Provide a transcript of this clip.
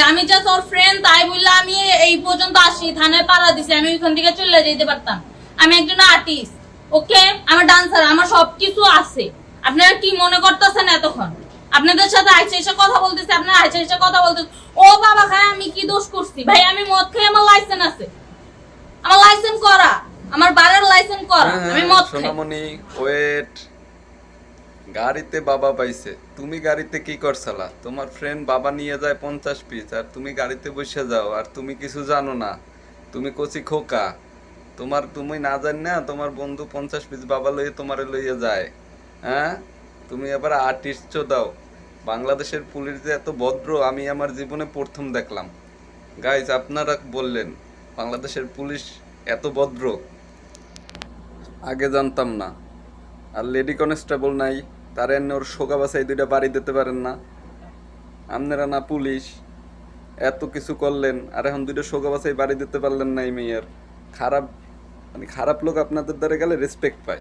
আমি জাস্ট ওর ফ্রেন্ড তাই বললে আমি এই পর্যন্ত আসি, থানায় পাড়া দিছি, আমি ওইখান থেকে চলে যেতে পারতাম। আমি একজন আর্টিস্ট, ওকে, আমার ডান্সার, আমার সবকিছু আছে। আপনারা কি মনে করতেছেন এতক্ষণ আপনাদের সাথে আইসা এসে কথা বলতেছে, আপনারা আইসা এসে কথা বলতেছে। ও বাবা খায়, আমি কি দোষ করছি ভাই? আমি মদ খাই, আমার লাইসেন্স আছে, আমার লাইসেন্স করা, আমার বারের লাইসেন্স করা, আমি মদ খাই। সোনামণি ওয়েট, গাড়িতে বাবা পাইছে, তুমি গাড়িতে কি করছালা? তোমার ফ্রেন্ড বাবা নিয়ে যায় 50 পিস, আর তুমি গাড়িতে বসে যাও, আর তুমি কিছু জানো না, তুমি কচি খোকা। তুমি না জানি না তোমার বন্ধু 50 পিস বাবা লইয়ে তোমারে লইয়ে যায়। হ্যাঁ, তুমি আবার আর্টিস্ট দাও। বাংলাদেশের পুলিশ যে এত ভদ্র আমি আমার জীবনে প্রথম দেখলাম। গাইজ, আপনারা বললেন বাংলাদেশের পুলিশ এত ভদ্র, আগে জানতাম না। আর লেডি কনস্টেবল নাই, তার এনে ওর শোকা বাসায় দুইটা বাড়ি দিতে পারেন না? আপনারা না পুলিশ, এত কিছু করলেন, আর এখন দুইটা শোকা বাসায় বাড়ি দিতে পারলেন না? এই মেয়ের খারাপ, মানে খারাপ লোক আপনাদের দ্বারা গেলে রেসপেক্ট পায়।